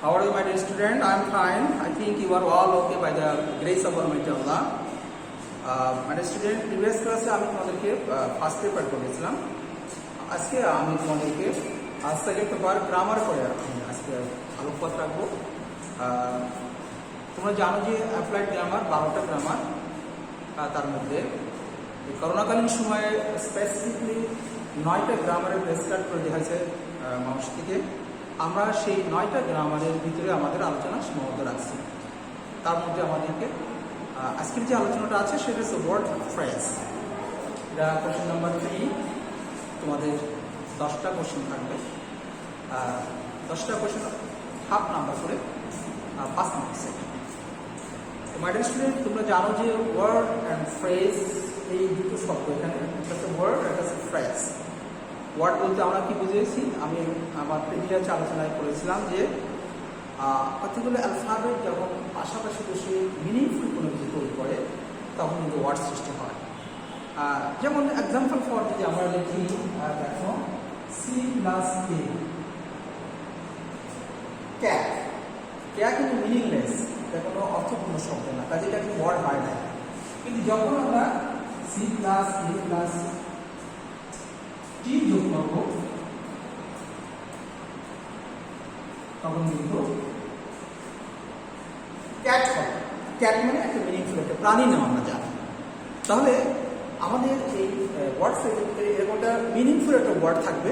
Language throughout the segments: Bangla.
How are you, my dear student? I am fine. I think you are all okay by the grace of Almighty Allah. My dear student, previous class আমি তোমাদেরকে ফার্স্ট পেপার করেছিলাম। আজকে আমি তোমাদেরকে সেকেন্ড পেপার গ্রামার করে আজকে আলোকপাত রাখবো। তোমরা জানো যে অ্যাপ্লাইড গ্রামার 12টা গ্রামার, তার মধ্যে করোনাকালীন সময়ে স্পেসিফিকলি 9টা গ্রামারের প্রেসক্রাইব করে দেওয়া হয়েছে মানুষ থেকে। আমরা সেই 9টা গ্রামারের ভিতরে আমাদের আলোচনা সীমাবদ্ধ রাখছি। তার মধ্যে আমাদেরকে আজকের যে আলোচনাটা আছে সেটা হচ্ছে ওয়ার্ড ফ্রেজ। এটা কোশ্চেন নাম্বার 3। তোমাদের 10টা কোশ্চেন থাকবে, 10টা কোশ্চেন হাফ নাম্বার করে 5 marks set. My dear student, তোমরা জানো যে ওয়ার্ড অ্যান্ড ফ্রেজ এই দুটো শব্দ, এখানে একটা হচ্ছে ওয়ার্ড, একটা হচ্ছে ফ্রেজ। ওয়ার্ড বলতে আমরা কি বুঝেছি, আমি আমার প্রিভিয়াস আলোচনায় করেছিলাম যে পার্টিকুলার অ্যালফাবেট যখন পাশাপাশি বসে মিনিংফুল কোনো কিছু তৈরি করে তখন কিন্তু ওয়ার্ড সৃষ্টি হয়। যেমন এক্সাম্পল ফর যদি আমরা লিখি, দেখো সি প্লাস কে, ক্যাট। ক্যাট কিন্তু মিনিংলেস, এটা কোনো অর্থপূর্ণ শব্দ না, কাজে এটা কিন্তু ওয়ার্ড হয় না। কিন্তু যখন আমরা সি প্লাস কে প্লাস টি যোগ করবো তখন কিন্তু ক্যাট হবে। ক্যাট মানে একটা মিনিংফুল একটা প্রাণী নাম আমরা জানি। তাহলে আমাদের এই ওয়ার্ড ফ্রেজের ভিতরে এরকম একটা মিনিংফুল একটা ওয়ার্ড থাকবে,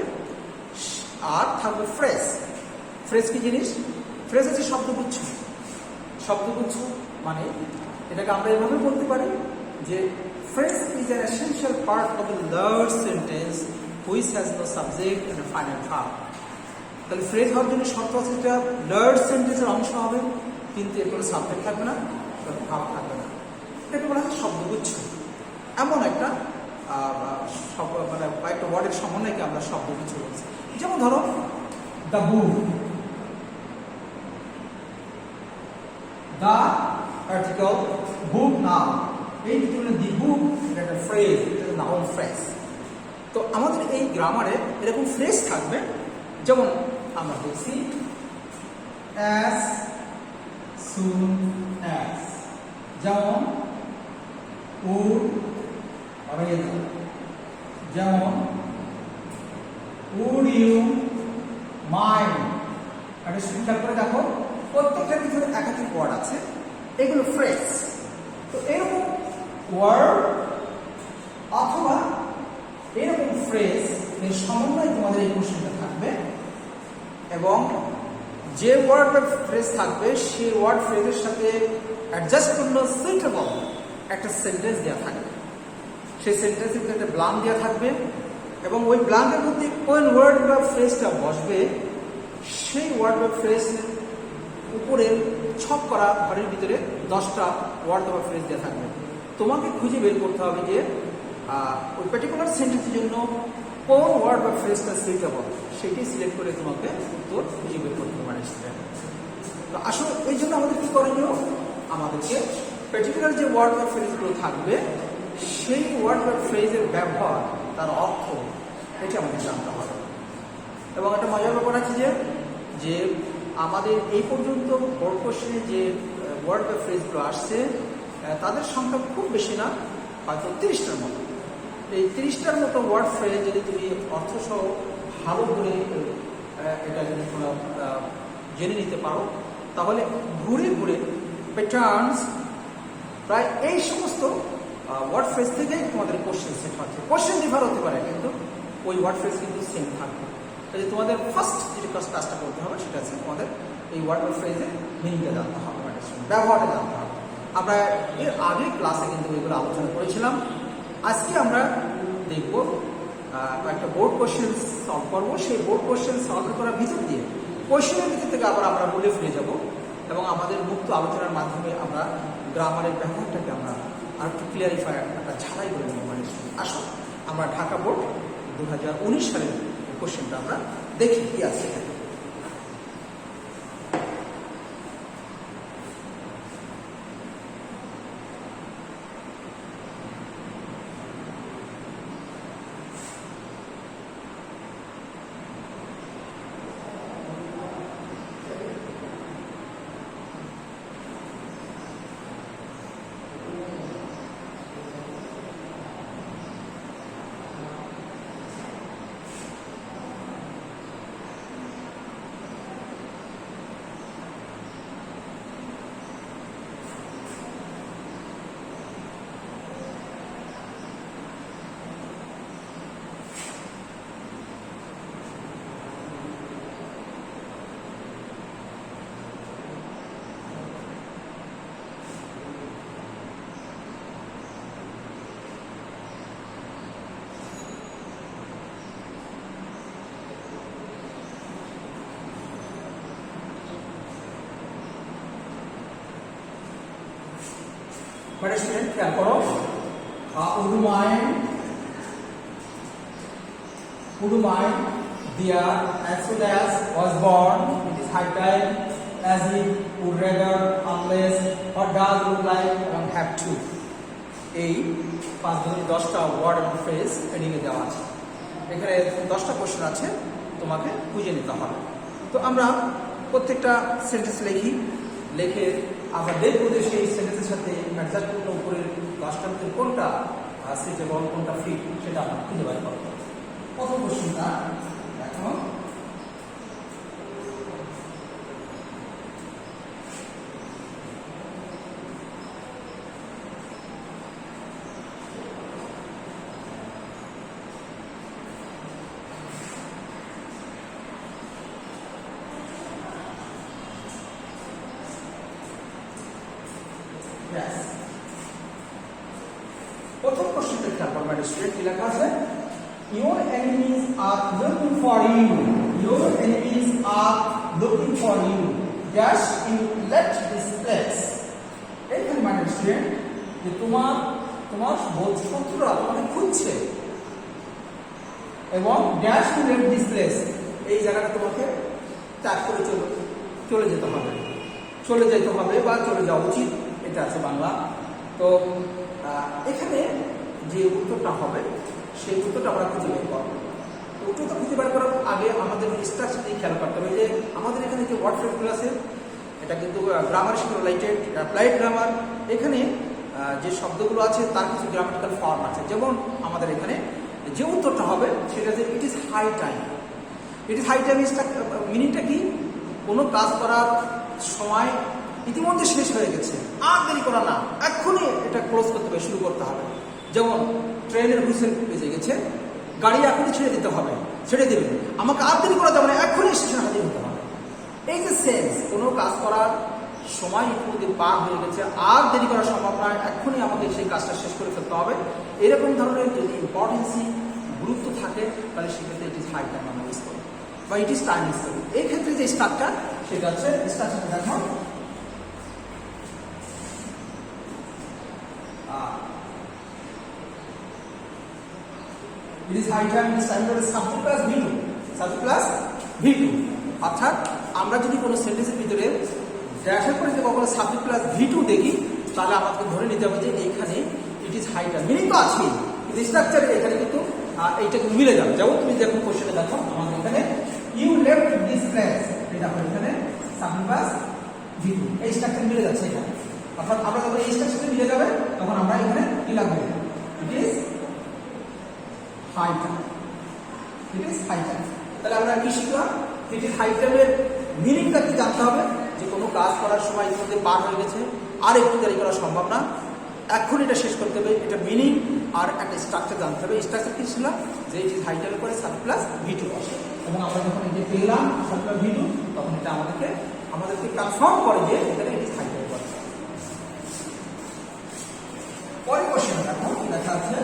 আর থাকবে ফ্রেজ। ফ্রেজ কি জিনিস? ফ্রেজ হচ্ছে শব্দগুচ্ছ। শব্দগুচ্ছ মানে এটাকে আমরা এভাবে বলতে পারি যে phrase is an essential part of a large sentence which has no subject and final verb. তাহলে ফ্রেজ হওয়ার জন্য শর্ত আছে যেটা লার্জ সেন্টেন্সের অংশ হবে, কিন্তু এর কোনো সাবজেক্ট থাকবে না, ভাব থাকবে না। এটাকে বলা হয় শব্দগুচ্ছ। এমন একটা মানে কয়েকটা ওয়ার্ডের সমন্বয়কে আমরা শব্দগুচ্ছ বলছি। যেমন ধরো the book, the article, book noun. এই দুটো দি বুক, এটা একটা ফ্রেজ, এটা নাউন ফ্রেজ। তো আমাদের এই গ্রামারে এরকম ফ্রেজ থাকবে, যেমন আমরা দেখছি অ্যাজ সুন অ্যাজ, যেমন উড রেদ, যেমন উড ইউ মাইন্ড। একটা খেয়াল করে দেখো, প্রত্যেকটার ভিতরে একাধিক ওয়ার্ড আছে, এগুলো ফ্রেজ। তো এরকম ওয়ার্ড অথবা এরকম ফ্রেজ এর সমন্বয় তোমাদের এই কোশ্চেনটা থাকবে, এবং যে ওয়ার্ড বা ফ্রেজ থাকবে সেই ওয়ার্ড ফ্রেজের সাথে অ্যাডজাস্ট করলে সুইটেবল একটা সেন্টেন্স দেওয়া থাকবে। সেই সেন্টেন্সের ভিতরে একটা ব্লাঙ্ক দেওয়া থাকবে, এবং ওই ব্লাঙ্কের মধ্যে কোন ওয়ার্ড বা ফ্রেজটা বসবে সেই ওয়ার্ড বা ফ্রেজের উপরে ছক করা ঘরের ভিতরে 10টা ওয়ার্ড বা ফ্রেজ দেওয়া থাকবে। তোমাকে খুঁজে বের করতে হবে যে ওই পার্টিকুলার সেন্টেন্সের জন্য কোন ওয়ার্ড বা ফ্রেজটা সুইটেবল, সেটি সিলেক্ট করে তোমাকে উত্তর খুঁজে বের করতে পারে। তো আসলে এই জন্য আমাদের কি করণীয়, আমাদেরকে পার্টিকুলার যে ওয়ার্ড বা ফ্রেজগুলো থাকবে সেই ওয়ার্ড বা ফ্রেজের ব্যবহার, তার অর্থ, এটি আমাদের জানতে হবে। এবং একটা মজার ব্যাপার আছে যে আমাদের এই পর্যন্ত বোর্ড কোশ্চেনে যে ওয়ার্ড বা ফ্রেজগুলো আসছে তাদের সংখ্যা খুব বেশি না, হয়তো 30টার মতো। এই 30টার মতো ওয়ার্ড ফ্রেজ যদি তুমি অর্থসহ ভালো করে এটা যদি জেনে নিতে পারো, তাহলে ঘুরে ঘুরে প্যাটার্নস প্রায় এই সমস্ত ওয়ার্ড ফ্রেজ থেকেই তোমাদের কোশ্চেন সেট হচ্ছে। কোশ্চেন ডিফার হতে পারে, কিন্তু ওই ওয়ার্ড ফ্রেজ কিন্তু সেম থাকবে। তাই তোমাদের ফার্স্ট যে কাজটা করতে হবে সেটা হচ্ছে তোমাদের এই ওয়ার্ড বা ফ্রেজের মিনিংটা জানতে হবে, ব্যবহারটা জানতে হবে। আমরা এর আগে ক্লাসে কিন্তু এগুলো আলোচনা করেছিলাম। আজকে আমরা দেখব একটা বোর্ড কোশ্চেন সলভ করবো। সেই বোর্ড কোশ্চেন সলভ করার ভিতর দিয়ে কোশ্চেনের ভিতর থেকে আবার আমরা বলে ফিরে যাব, এবং আমাদের মুক্ত আলোচনার মাধ্যমে আমরা গ্রামারের ব্যবহারটাকে আমরা আর একটু ক্লিয়ারিফাই, একটা ঝালাই করে নেব। মানে আসো আমরা ঢাকা বোর্ড 2019 সালের কোশ্চেনটা আমরা দেখি কি আছে। মানে স্টুডেন্ট খেয়াল করো, would you mind dear as soon as was born, it is high time, as if, would rather, unless, or does, would like এবং have to। এই 5-10টা ওয়ার্ড এবং ফ্রেজ হেডিংয়ে দেওয়া আছে। এখানে 10টা কোশ্চেন আছে, তোমাকে খুঁজে নিতে হবে। তো আমরা প্রত্যেকটা সেন্টেন্স লিখে আমরা দেখবো যে সেই সেন্টেন্সের সাথে অ্যাডজাস্টপূর্ণ উপরের 10টার মধ্যে কোনটা সুইটেবল, কোনটা ফিট, সেটা আমরা খুঁজে বের করবো। প্রথম কোশ্চেনটা দেখো, প্রথম কোশ্চেনটা খেয়াল করবেন স্টুডেন্ট, কি লেখা আছে? Your enemies are looking for you. Your enemies are looking for you. Dash you left this place. এইখানে মানে স্টুডেন্ট যে তোমার শত্রুরা তোমাকে খুঁজছে এবং dash you left this place, এই জায়গাটা তোমাকে ত্যাগ করে চলে যেতে হবে বা চলে যাওয়া উচিত, এটা আছে বাংলা। তো এখানে যে উত্তরটা হবে সেই উত্তরটা আমরা খুঁজে বের করবো। তো উত্তরটা খুঁজে বের করার আগে আমাদের স্ট্রাকচার দিয়ে খেয়াল করতে হবে যে আমাদের এখানে যে ওয়ার্ড ফ্রেজগুলো আছে এটা কিন্তু গ্রামার সাথে রিলেটেড, অ্যাপ্লাইড গ্রামার। এখানে যে শব্দগুলো আছে তার কিছু গ্রামাটিক্যাল ফর্ম আছে। যেমন আমাদের এখানে যে উত্তরটা হবে সেটা যে it is high time. It is high time মিনিংটা কি? কোনো কাজ করার সময় ইতিমধ্যে শেষ হয়ে গেছে, আর দেরি করা না, এক্ষুনি এটা ক্লোজ করতে হবে, শুরু করতে হবে। যেমন ট্রেনের হুইসেল বেজে গেছে, গাড়ি এখনই ছেড়ে দেবে, আমাকে আর দেরি করা যাবে না, এক্ষুনি স্টেশনে হাজির হতে হবে। এই যে সেন্স, কোনো কাজ করার সময় ইতিমধ্যে পার হয়ে গেছে, আর দেরি করা সম্ভব নয়, এক্ষুনি আমাকে সেই কাজটা শেষ করে ফেলতে হবে, এরকম ধরনের যদি ইম্পর্টেন্সি গুরুত্ব থাকে তাহলে সেক্ষেত্রে ইট ইজ হাই টাইম আমরা ইউজ করি বা ইট ইজ টাইম ইউজ করি। এই ক্ষেত্রে যে স্ট্রাকচার সেটা হচ্ছে স্ট্রাকচার দেখো, it is high time is time subject plus V2 অর্থাৎ আমরা যদি কোনো সেন্টেন্সের ভিতরে ড্যাশের পরে যদি কখনো সাবজেক্ট প্লাস V2 দেখি তাহলে আমাকে ধরে নিতে হবে যে এইখানে it is high time. Meaning তো আছেই, কিন্তু স্ট্রাকচারে এখানে কিন্তু এইটা মিলে যাবে। যেমন তুমি যখন কোশ্চেনে দেখো আমাদের এখানে ইউ লেফট দিস প্লেস, এটা হবে এখানে সাবজেক্ট প্লাস V2, এই স্ট্রাকচার মিলে যাচ্ছে এখানে। অর্থাৎ আমরা যখন এই স্ট্রাকচারে মিলে যাবে তখন আমরা এখানে কি লাগবে? It is high time. It is high time. তাহলে আমরা কি শিখলাম? ইট ইজ হাই টাইমের মিনিংটা কি জানতে হবে, যে কোনো কাজ করার সময় ইতিমধ্যে পার হয়ে গেছে, আর একটু দেরি করা সম্ভব না, এখন এটা শেষ করতে হবে, এটা মিনিং আর একটা স্ট্রাকচার জানতে হবে। স্ট্রাকচার কি ছিল? যে ইট ইজ হাই টাইমের পরে সাব প্লাস V2 আসে, এবং আমরা যখন এই যে পেলাম সাব প্লাস V2 তখন এটা আমাদেরকে কনফার্ম করে যে এখানে ইট ইজ হাই টাইম। পরের কোশ্চেন দেখো কি লেখা আছে,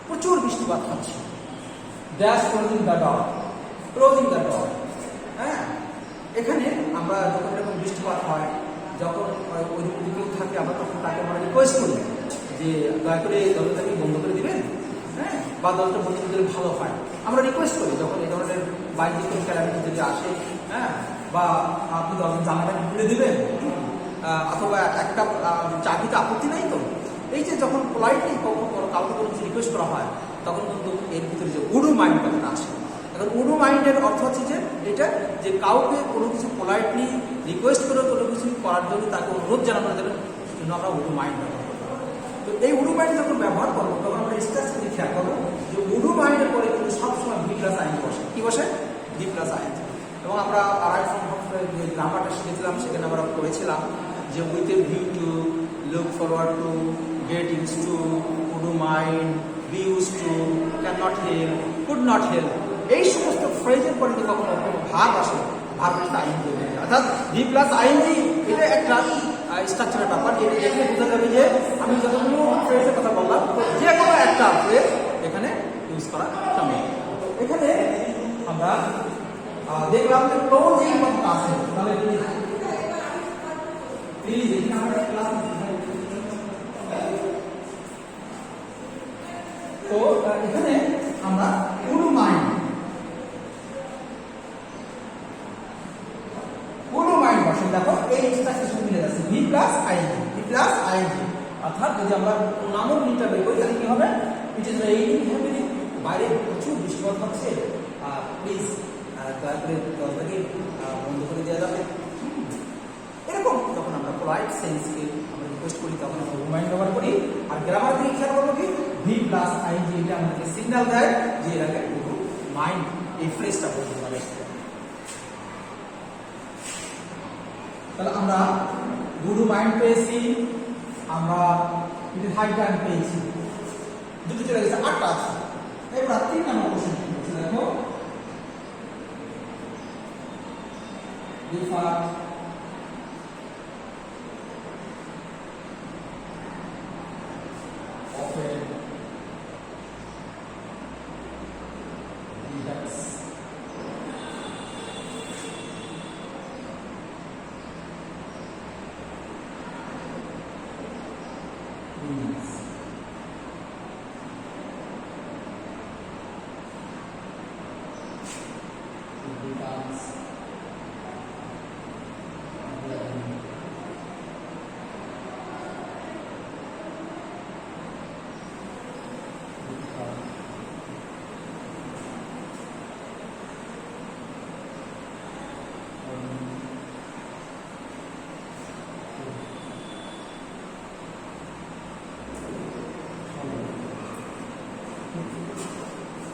প্রচুর বৃষ্টিপাত হচ্ছে। Dash closing the door. হ্যাঁ, এখানে আমরা যখন এরকম বৃষ্টিপাত হয়, যখন ওই কেউ থাকে, আমরা তখন তাকে আমরা রিকোয়েস্ট করি যে দয়া করে দরজাটাকে বন্ধ করে দিবেন, হ্যাঁ, বা দরজাটা বন্ধ করে দিলে ভালো হয়। আমরা রিকোয়েস্ট করি যখন এই ধরনের বাইরে কোনো ক্যালামিটি যদি আসে, হ্যাঁ, বা আপনি জানাটা খুলে দিবেন, অথবা একটা চাকরিতে আপত্তি নাই তো। এই যে যখন পোলাইটলি কাউকে কোনো কিছু রিকোয়েস্ট করা হয় তখন কিন্তু এর ভিতরে যে উডু মাইন্ড কথাটা আসে। এখন উডু মাইন্ডের অর্থ হচ্ছে যে এটা যে কাউকে কোনো কিছু পোলাইটলি রিকোয়েস্ট করে কোনো কিছু করার জন্য তাকে অনুরোধ জানানো যাবে, সেজন্য আমরা উডু মাইন্ড ব্যবহার করবো। তো এই উডু মাইন্ড যখন ব্যবহার করবো তখন আমরা স্ট্রাকচারটি খেয়াল করবো যে উডু মাইন্ডের পরে কিন্তু সবসময় V প্লাস আইন বসে। কি বসে? V প্লাস আইন। এবং আমরা আড়াই সম্পর্কে যে গ্রামারটা শিখেছিলাম সেখানে আমরা পড়েছিলাম যে with a view to, look forward to, get used to, would you mind, be use to, can not help, could not help, এই সমস্ত ফ্রেজের পরে যদি কখনো কোনো ভাব আসে, ভাবের আইএনজি, অর্থাৎ ভি প্লাস আইএনজি, এটা একটা স্ট্রাকচারের ব্যাপার। এটা দেখলে বোঝা যাবে যে আমি যতগুলো ফ্রেজের কথা বললাম, যে কোনো একটা ফ্রেজ এখানে ইউজ করা সম্ভব। এখানে আমরা দেখলাম যে ক্লোজিং কথাটা আছে, তাহলে প্লিজ এখানে আমরা ক্লাস, তো এখানে আমরা পুরো মাইন্ড বসে, দেখো এই স্ট্রাকচার মিলে যাচ্ছে V plus ING, V plus ING, অর্থাৎ যদি আমরা নামক মিনিটটা বের করি তাহলে কি হবে, ইট ইজ রেইনিং হেভিলি, বাইরে প্রচুর বৃষ্টিপাত হচ্ছে, প্লিজ দয়া করে দরজাকে বন্ধ করে দেওয়া যাবে। এরকম যখন আমরা পোলাইট সেন্সকে আমরা রিকোয়েস্ট করি তখন আমরা রিমাইন্ড ব্যবহার করি। আর গ্রামার থেকে খেয়াল করবো কি, ভি প্লাস আইএনজি, এটা আমাদেরকে সিগন্যাল দেয় যে এর আগে মাইন্ড এই ফ্রেজটা বলতে পারে। তাহলে আমরা গুরু মাইন্ড পেয়েছি, আমরা হাই টাইম পেয়েছি, দুটো চলে গেছে, 8টা আছে। এবার 3 নম্বর কোশ্চেন দেখো, differ often impacts meanings. It becomes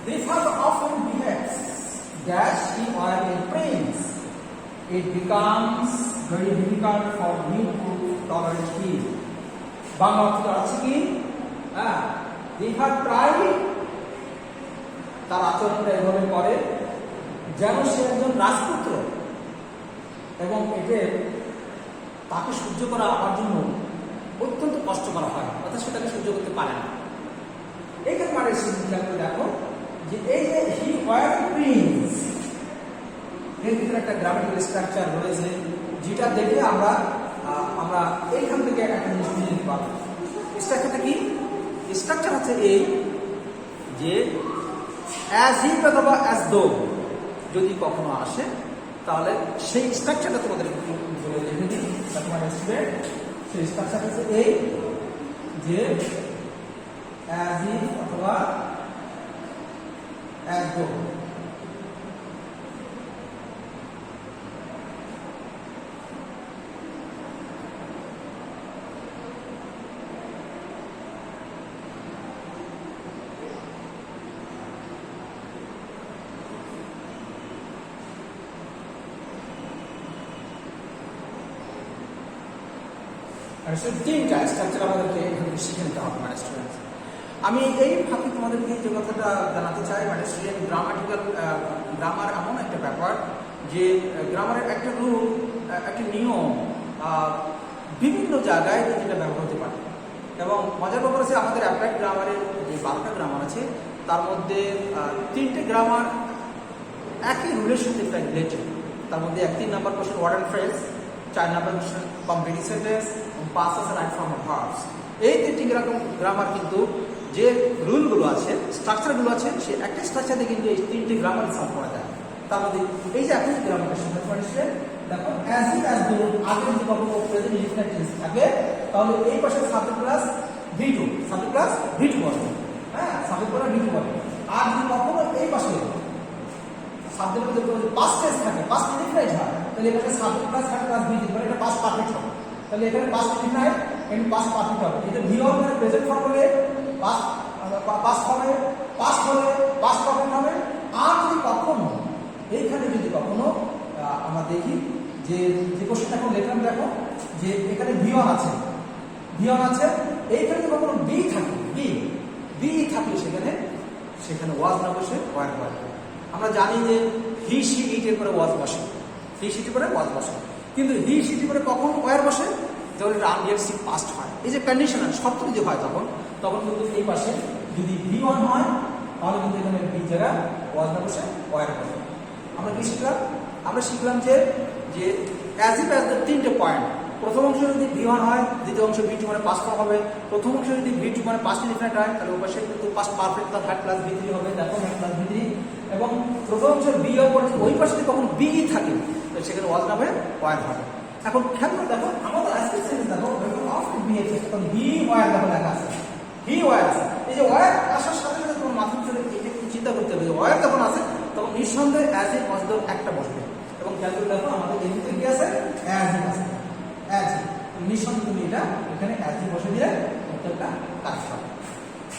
the father often behaves dash he or a prince. It becomes very difficult for me to tolerate him. Bangla অর্থ আছে কি, প্রায় তার আচরণটা এভাবে করে যেন সে একজন রাজপুত্র, এবং এতে তাকে সহ্য করা আমার জন্য অত্যন্ত কষ্ট করা হয়, অর্থাৎ সেটাকে সহ্য করতে পারে না। এইখানে মানে দেখো যে এই যে হি ওয়ার প্রিন্স, এর ভিতরে একটা গ্রামাটিক্যাল স্ট্রাকচার রয়েছে, যেটা দেখে আমরা এইখান থেকে একটা জিনিস বুঝে নিতে পারবো। স্ট্রাকচারটা কি? স্ট্রাকচার হচ্ছে এই যে অ্যাজ ইফ অথবা অ্যাজ দো যদি কখনো আসে, তাহলে সেই স্ট্রাকচারটা তোমাদের বলে লিখে দিই তোমার স্টুডেন্ট। সেই স্ট্রাকচার হচ্ছে এই যে অ্যাজ ইফ অথবা অ্যাজ দো, তিনটা স্ট্রাকচার আমাদেরকে এখানে শিখে নিতে হবে মানে স্টুডেন্ট। আমি এই ফাঁকে তোমাদেরকে যে কথাটা জানাতে চাই, মানে স্টুডেন্ট গ্রামার এমন একটা ব্যাপার যে গ্রামারের একটা রুল, একটা নিয়ম বিভিন্ন জায়গায় যেটা ব্যবহার হতে পারে। এবং মজার ব্যাপার আছে, আমাদের অ্যাপ্লাইড গ্রামারের যে 12টা গ্রামার আছে তার মধ্যে 3টে গ্রামার একই রুলের সাথে প্রায় রিলেটেড। তার মধ্যে 3 number question word and phrase, 4 number question complete sentence, 5 আছে রাইট ফর্ম অফ ভার্বস। এই 3টি গ্রামার কিন্তু যে রুলগুলো আছে, স্ট্রাকচারগুলো আছে, সে একটা স্ট্রাকচারে কিন্তু এই 3টি গ্রামার সলভ করা যায়। তার মধ্যে এই যে একই গ্রামারটা সামনে পড়েছে, দেখো অ্যাজ ইফ অ্যাজ দো আগে যদি কখনো প্রেজেন্ট ইনডিফিনিট টেন্স থাকে তাহলে এই পাশে subject plus V2, subject plus V2 বসে, হ্যাঁ সাবজেক্ট প্লাস V2 বসে। আর যদি কখনো এই পাশে সাবজেক্টের যদি পাস্ট টেন্স থাকে, পাস্ট ইনডিফিনিট হয়, তাহলে এখানে সাবজেক্ট প্লাস V2 মানে এটা পাস্ট পারফেক্ট হবে। তাহলে এখানে past indefinite and past perfect হবে। এটা V হবে প্রেজেন্ট ফর্ম হলে পাস্ট হবে, পাস্ট হলে পাস্ট পারফেক্ট হবে। আর যদি কখনো এইখানে যদি কখনো আমরা দেখি যে কোশ্চেনটা এখন লেখলাম, দেখো যে এখানে V1 আছে, এইখানে যদি কখনো B থাকে, B বি থাকলে সেখানে ওয়াজ না বসে ওয়ার বসে। আমরা জানি যে হি শি ইট এর পরে ওয়াজ বসে, হি সিটির পরে ওয়াজ বসে, কিন্তু হি সিটির পরে কখন ওয়ার বসে? যখন এটা আনডিরেক্ট পাস্ট হয়, এই যে কন্ডিশনাল শর্ত যদি হয় তখন কিন্তু এই পাশে যদি V1 হয় তাহলে কিন্তু এখানে বি জায়গা ওয়াজ না বসে ওয়ার বসে। আমরা কি শিখলাম? আমরা শিখলাম যে অ্যাজ ইফ অ্যাজ দ্য তিনটে পয়েন্ট, প্রথম অংশ যদি V1 হয়, দ্বিতীয় অংশ V2 মানে পাস্ট ফর্ম হবে, প্রথম অংশ যদি V2 মানে পাস্ট ডিফারেন্ট হয় তাহলে ওপাশে কিন্তু পাস্ট পারফেক্ট তার হ্যাড প্লাস V3 হবে, দেখো হ্যাড প্লাস V3। এবং প্রথম অংশ বি হওয়ার পরে ওই পাশে যদি কখন বি থাকে তাহলে সেখানে ওয়াজ না হয়ে ওয়ার হবে। এখন খেয়াল করে দেখো আমাদের আজকে সেন্টেন্স দেখো অফ বি এর তখন বি ওয়ার দেখো লেখা আছে, বি ওয়ার আছে। এই যে ওয়ার আসার সাথে সাথে তোমার মাথার ভিতরে এটা একটু চিন্তা করতে হবে যে ওয়ার যখন আছে তখন নিঃসন্দেহে অ্যাজ এ মজদুর একটা বসবে। এবং খেয়াল করে দেখো আমাদের এই ভিতরে কি আছে? অ্যাজ ইট আছে, অ্যাজ ইট। নিঃসন্দেহে তুমি এটা এখানে অ্যাজ ইট বসে দিলে প্রত্যেকটা কাজ হবে।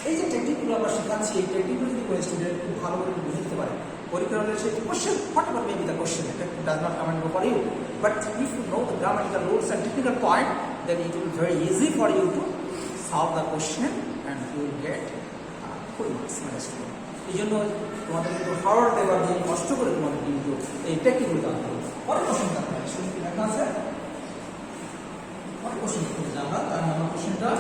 এই যে টেকনিকগুলো আমরা শেখাচ্ছি, এই টেকনিকগুলো যদি কোনো স্টুডেন্ট খুব ভালো করে বুঝে নিতে পারে, পরীক্ষা হলে সেই question whatever may be the question, it does not come and go for you, but if you know the grammatical rules and technical point, then it will be very easy for you to solve the question and you will get full marks. এই জন্য তোমাদের কিন্তু হাওয়ার দেওয়ার জন্য কষ্ট করে তোমাদের কিন্তু এই টেকনিকগুলো জানতে হবে। পরের কোশ্চেন জানতে হবে, শুনে কি লেখা আছে? পরের কোশ্চেন করতে আমরা তার নাম্বার কোশ্চেনটা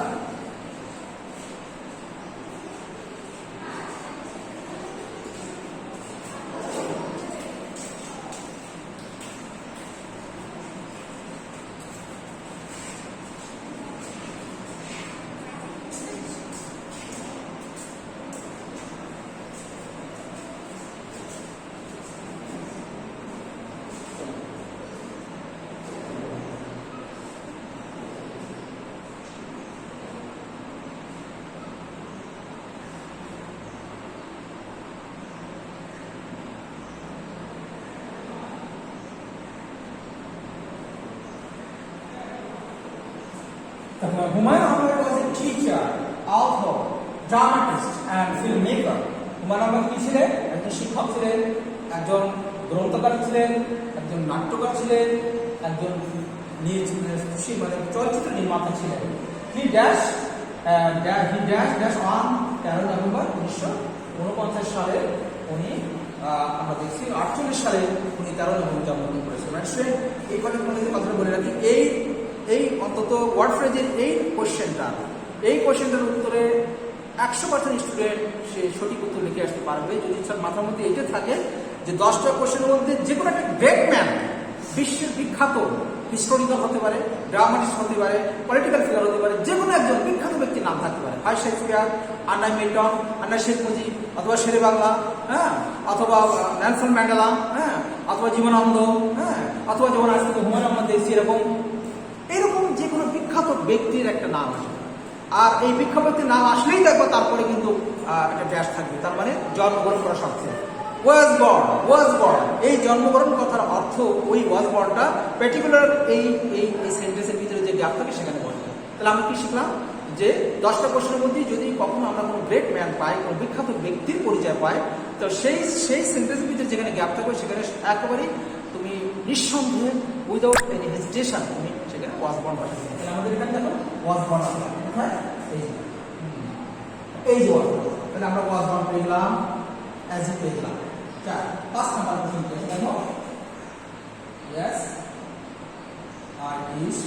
Humayun Ahmed was a teacher, author, dramatist and filmmaker. Humayun Ahmed কি ছিলেন? একজন শিক্ষক ছিলেন, একজন গ্রন্থকার ছিলেন, একজন নাট্যকার ছিলেন, একজন মানে চলচ্চিত্র নির্মাতা ছিলেন। He dash on 13 নভেম্বর 1949 সালে উনি আমরা দেখছি 48 সালে উনি 13 নভেম্বর জন্মগ্রহণ করেছিলেন। এই কথাটা বলে রাখি, এই অন্তত ওয়ার্ড ফ্রেজের এই কোশ্চেনটার উত্তরে 100% স্টুডেন্ট সে সঠিক উত্তর লিখে আসতে পারবে যদি তার মাথার মধ্যে এটা থাকে যে 10টা কোশ্চেনের মধ্যে যে কোনো একটা গ্রেট ম্যান, বিশ্বের বিখ্যাত হিস্টোরিক্যাল হতে পারে, ড্রামাটিস্ট হতে পারে, পলিটিক্যাল ফিগার হতে পারে, যে কোনো একজন বিখ্যাত ব্যক্তির নাম থাকতে পারে। হয় শেক্সপিয়ার, আন্নাই মিল্টন, আন্না শেখ মুজিব, অথবা শেরে বাংলা, হ্যাঁ, অথবা নেলসন ম্যান্ডেলা, হ্যাঁ, অথবা জীবনানন্দ, হ্যাঁ, অথবা যেমন আজকে হুমায়ুন আহমেদ দেখছি এরকম যে কোনো বিখ্যাত ব্যক্তির একটা নাম আসে। আর এই বিখ্যাত ব্যক্তির নাম আসলেই দেখবো তারপরে কিন্তু একটা ড্যাশ থাকবে, তার মানে জন্মগ্রহণ করা সবচেয়ে ওয়াজ বর্ন। এই জন্মগ্রহণ কথার অর্থ ওই ওয়াজ বর্নটা পার্টিকুলার এই সেন্টেন্সের ভিতরে যে গ্যাপ থাকে সেখানে বলবে। তাহলে আমরা কি শিখলাম যে 10টা কোশ্চেনের মধ্যে যদি কখনো আমরা কোনো গ্রেট ম্যান পাই, কোনো বিখ্যাত ব্যক্তির পরিচয় পাই, তো সেই সেন্টেন্সের ভিতরে যেখানে গ্যাপ থাকবে সেখানে একেবারেই তুমি নিঃসন্দেহে উইদাউট এনি হেজিটেশন তুমি সেখানে ওয়াজ বর্ন বসাতে হবে। তাহলে আমাদের এখানে দেখো ওয়াজ বর্ন আছে, কোথায়? এই যে ওয়াজ বর্ন। তাহলে আমরা ওয়াজ বর্ন পেয়ে গেলাম, অ্যাজ ইট পেয়ে গেলাম। 5 নাম্বার কোশ্চেন দেখো, yes, I is